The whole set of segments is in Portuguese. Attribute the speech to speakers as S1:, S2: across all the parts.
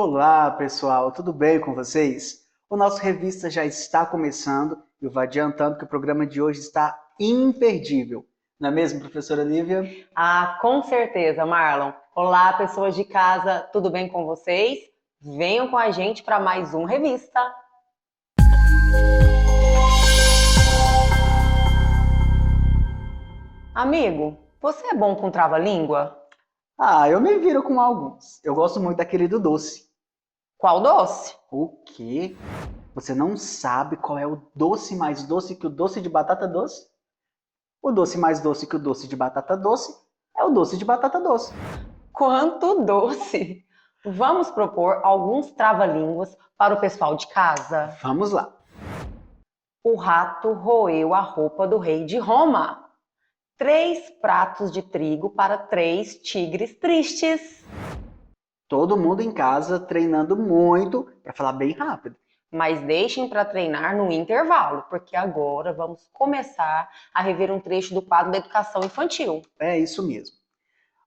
S1: Olá, pessoal, tudo bem com vocês? O nosso revista já está começando e eu vou adiantando que o programa de hoje está imperdível. Não é mesmo, professora Lívia?
S2: Ah, com certeza, Marlon. Olá, pessoas de casa, tudo bem com vocês? Venham com a gente para mais um Revista. Amigo, você é bom com trava-língua?
S1: Eu me viro com alguns. Eu gosto muito daquele do doce.
S2: Qual doce?
S1: O quê? Você não sabe qual é o doce mais doce que o doce de batata doce? O doce mais doce que o doce de batata doce é o doce de batata doce.
S2: Quanto doce! Vamos propor alguns trava-línguas para o pessoal de casa.
S1: Vamos lá.
S2: O rato roeu a roupa do rei de Roma. 3 pratos de trigo para 3 tigres tristes.
S1: Todo mundo em casa treinando muito para falar bem rápido.
S2: Mas deixem para treinar no intervalo, porque agora vamos começar a rever um trecho do quadro da educação infantil.
S1: É isso mesmo.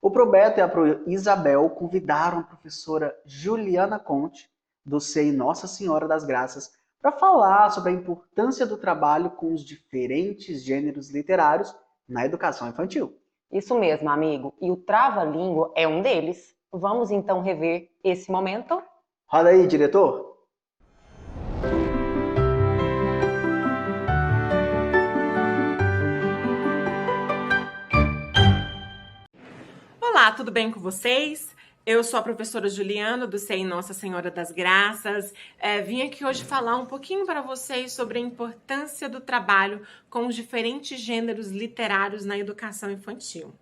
S1: O Probeto e a Isabel convidaram a professora Juliana Conte, do SEI Nossa Senhora das Graças, para falar sobre a importância do trabalho com os diferentes gêneros literários na educação infantil.
S2: Isso mesmo, amigo. E o trava-língua é um deles. Vamos então rever esse momento?
S1: Roda aí, diretor!
S3: Olá, tudo bem com vocês? Eu sou a professora Juliana, do SEI Nossa Senhora das Graças. Vim aqui hoje falar um pouquinho para vocês sobre a importância do trabalho com os diferentes gêneros literários na educação infantil.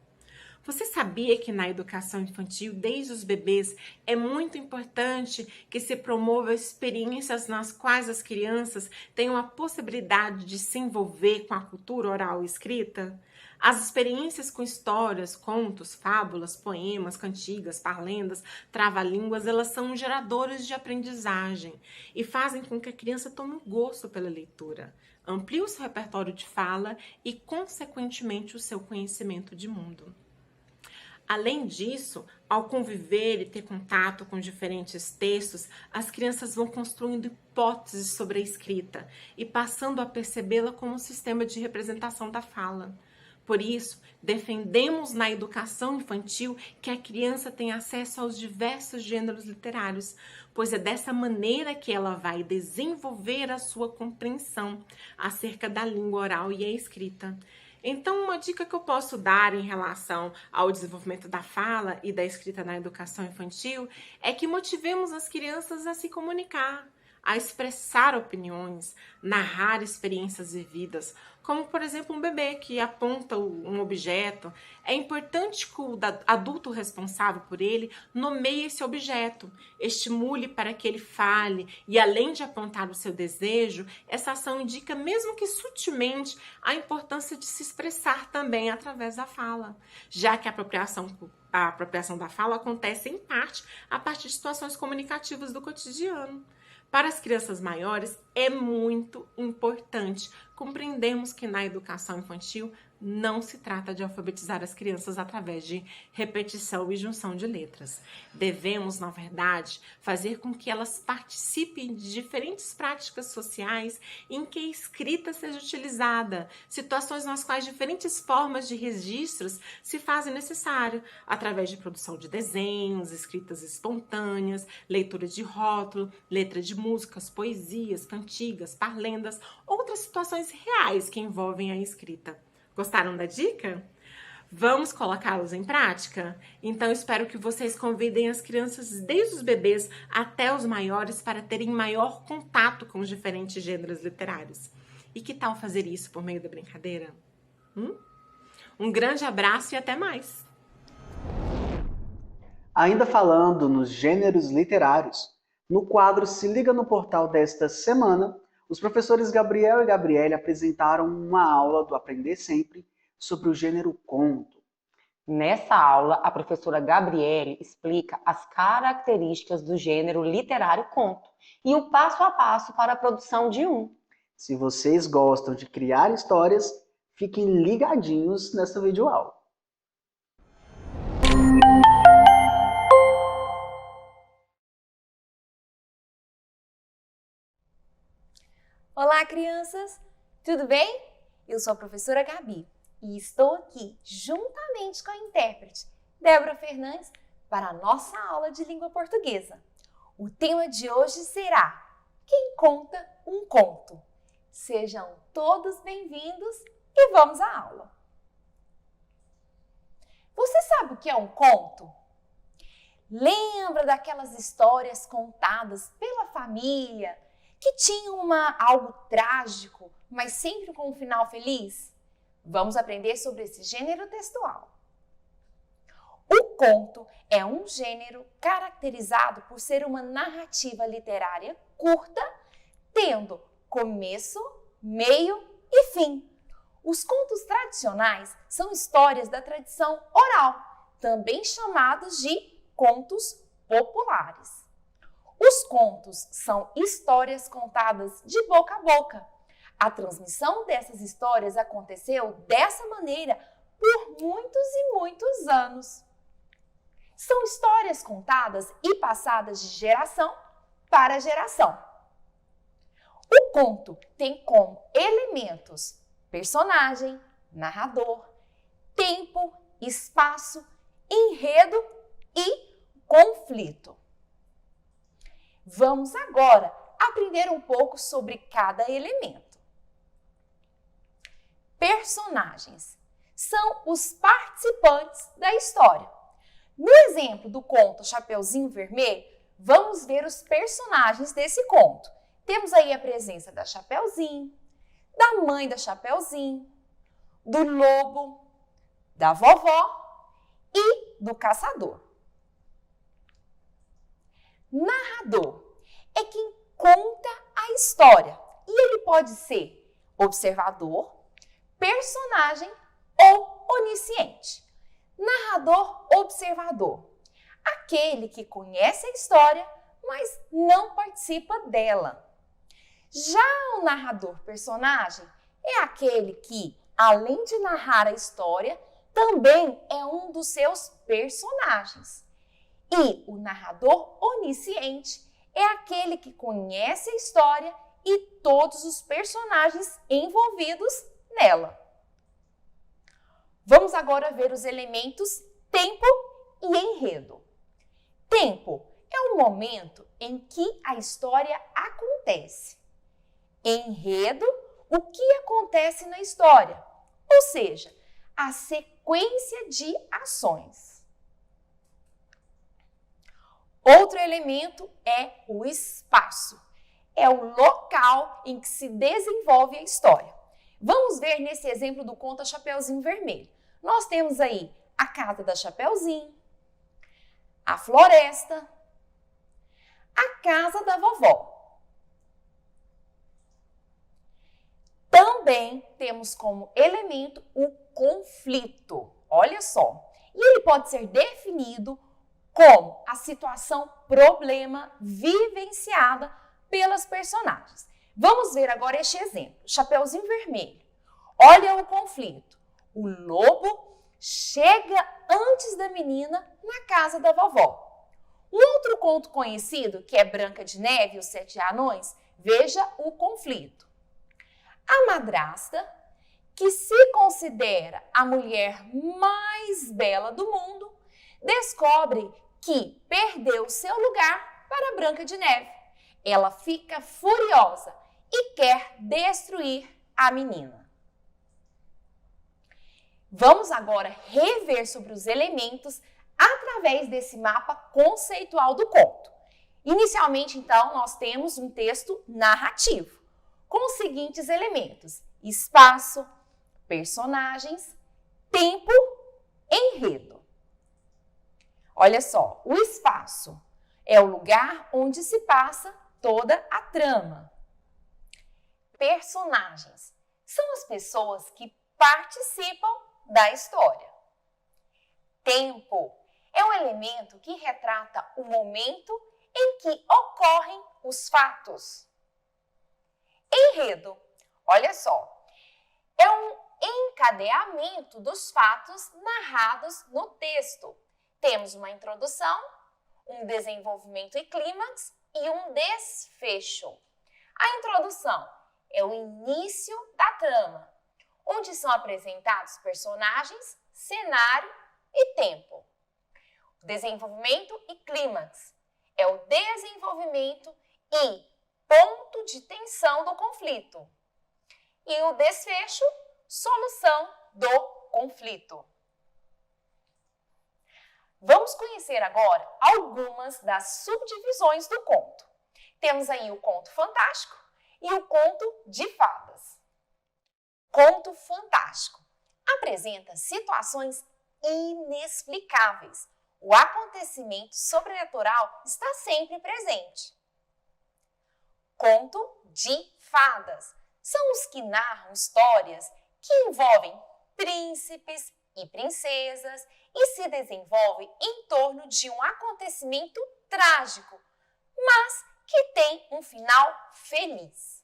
S3: Você sabia que na educação infantil, desde os bebês, é muito importante que se promova experiências nas quais as crianças tenham a possibilidade de se envolver com a cultura oral e escrita? As experiências com histórias, contos, fábulas, poemas, cantigas, parlendas, trava-línguas, elas são geradores de aprendizagem e fazem com que a criança tome gosto pela leitura, amplie o seu repertório de fala e, consequentemente, o seu conhecimento de mundo. Além disso, ao conviver e ter contato com diferentes textos, as crianças vão construindo hipóteses sobre a escrita e passando a percebê-la como um sistema de representação da fala. Por isso, defendemos na educação infantil que a criança tenha acesso aos diversos gêneros literários, pois é dessa maneira que ela vai desenvolver a sua compreensão acerca da língua oral e a escrita. Então, uma dica que eu posso dar em relação ao desenvolvimento da fala e da escrita na educação infantil é que motivemos as crianças a se comunicar, a expressar opiniões, narrar experiências vividas, como, por exemplo, um bebê que aponta um objeto. É importante que o adulto responsável por ele nomeie esse objeto, estimule para que ele fale e, além de apontar o seu desejo, essa ação indica, mesmo que sutilmente, a importância de se expressar também através da fala, já que a apropriação da fala acontece, em parte, a partir de situações comunicativas do cotidiano. Para as crianças maiores, é muito importante compreendermos que na educação infantil não se trata de alfabetizar as crianças através de repetição e junção de letras. Devemos, na verdade, fazer com que elas participem de diferentes práticas sociais em que a escrita seja utilizada, situações nas quais diferentes formas de registros se fazem necessário, através de produção de desenhos, escritas espontâneas, leitura de rótulo, letra de músicas, poesias, cantigas, parlendas, outras situações reais que envolvem a escrita. Gostaram da dica? Vamos colocá-los em prática? Então, espero que vocês convidem as crianças desde os bebês até os maiores para terem maior contato com os diferentes gêneros literários. E que tal fazer isso por meio da brincadeira? Um grande abraço e até mais!
S1: Ainda falando nos gêneros literários, no quadro Se Liga no Portal desta semana, os professores Gabriel e Gabriele apresentaram uma aula do Aprender Sempre sobre o gênero conto.
S2: Nessa aula, a professora Gabriele explica as características do gênero literário conto e o passo a passo para a produção de um.
S1: Se vocês gostam de criar histórias, fiquem ligadinhos nessa videoaula.
S4: Olá, crianças! Tudo bem? Eu sou a professora Gabi e estou aqui juntamente com a intérprete Débora Fernandes para a nossa aula de língua portuguesa. O tema de hoje será Quem conta um conto? Sejam todos bem-vindos e vamos à aula. Você sabe o que é um conto? Lembra daquelas histórias contadas pela família que tinham algo trágico, mas sempre com um final feliz? Vamos aprender sobre esse gênero textual. O conto é um gênero caracterizado por ser uma narrativa literária curta, tendo começo, meio e fim. Os contos tradicionais são histórias da tradição oral, também chamados de contos populares. Os contos são histórias contadas de boca a boca. A transmissão dessas histórias aconteceu dessa maneira por muitos e muitos anos. São histórias contadas e passadas de geração para geração. O conto tem como elementos personagem, narrador, tempo, espaço, enredo e conflito. Vamos agora aprender um pouco sobre cada elemento. Personagens são os participantes da história. No exemplo do conto Chapeuzinho Vermelho, vamos ver os personagens desse conto. Temos aí a presença da Chapeuzinho, da mãe da Chapeuzinho, do lobo, da vovó e do caçador. Narrador é quem conta a história e ele pode ser observador, personagem ou onisciente. Narrador observador, aquele que conhece a história, mas não participa dela. Já o narrador personagem é aquele que, além de narrar a história, também é um dos seus personagens. E o narrador onisciente é aquele que conhece a história e todos os personagens envolvidos nela. Vamos agora ver os elementos tempo e enredo. Tempo é o momento em que a história acontece. Enredo, o que acontece na história, ou seja, a sequência de ações. Outro elemento é o espaço. É o local em que se desenvolve a história. Vamos ver nesse exemplo do conto Chapeuzinho Vermelho. Nós temos aí a casa da Chapeuzinho, a floresta, a casa da vovó. Também temos como elemento o conflito. Olha só. E ele pode ser definido como a situação problema vivenciada pelas personagens. Vamos ver agora este exemplo. Chapeuzinho Vermelho. Olha o conflito. O lobo chega antes da menina na casa da vovó. Um outro conto conhecido, que é Branca de Neve e os Sete Anões, veja o conflito. A madrasta, que se considera a mulher mais bela do mundo, descobre que perdeu seu lugar para Branca de Neve. Ela fica furiosa e quer destruir a menina. Vamos agora rever sobre os elementos através desse mapa conceitual do conto. Inicialmente, então, nós temos um texto narrativo, com os seguintes elementos: espaço, personagens, tempo, enredo. Olha só, o espaço é o lugar onde se passa toda a trama. Personagens são as pessoas que participam da história. Tempo é um elemento que retrata o momento em que ocorrem os fatos. Enredo, olha só, é um encadeamento dos fatos narrados no texto. Temos uma introdução, um desenvolvimento e clímax e um desfecho. A introdução é o início da trama, onde são apresentados personagens, cenário e tempo. O desenvolvimento e clímax é o desenvolvimento e ponto de tensão do conflito. E o desfecho, solução do conflito. Vamos conhecer agora algumas das subdivisões do conto. Temos aí o conto fantástico e o conto de fadas. Conto fantástico apresenta situações inexplicáveis. O acontecimento sobrenatural está sempre presente. Conto de fadas são os que narram histórias que envolvem príncipes e princesas e se desenvolvem em torno de um acontecimento trágico, mas que tem um final feliz.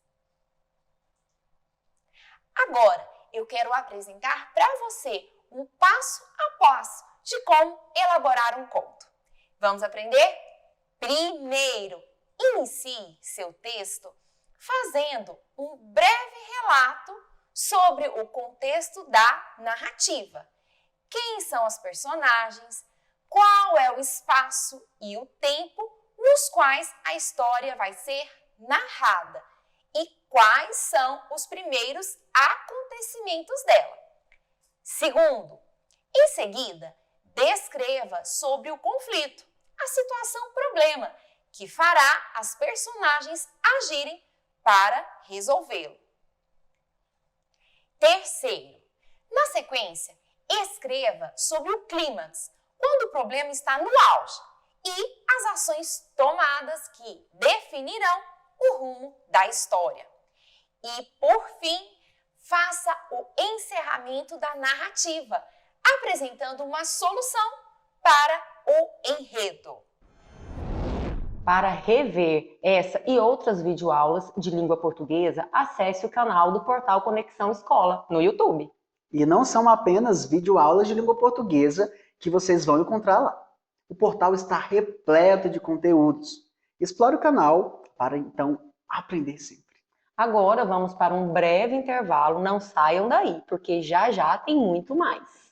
S4: Agora, eu quero apresentar para você um passo a passo de como elaborar um conto. Vamos aprender? Primeiro, inicie seu texto fazendo um breve relato sobre o contexto da narrativa. Quem são os personagens, qual é o espaço e o tempo nos quais a história vai ser narrada e quais são os primeiros acontecimentos dela. Segundo, em seguida, descreva sobre o conflito, a situação-problema, que fará as personagens agirem para resolvê-lo. Terceiro, na sequência, escreva sobre o clímax, quando o problema está no auge, e as ações tomadas que definirão o rumo da história. E, por fim, faça o encerramento da narrativa, apresentando uma solução para o enredo.
S2: Para rever essa e outras videoaulas de língua portuguesa, acesse o canal do portal Conexão Escola no YouTube.
S1: E não são apenas videoaulas de língua portuguesa que vocês vão encontrar lá. O portal está repleto de conteúdos. Explore o canal para, então, aprender sempre.
S2: Agora vamos para um breve intervalo, não saiam daí, porque já já tem muito mais.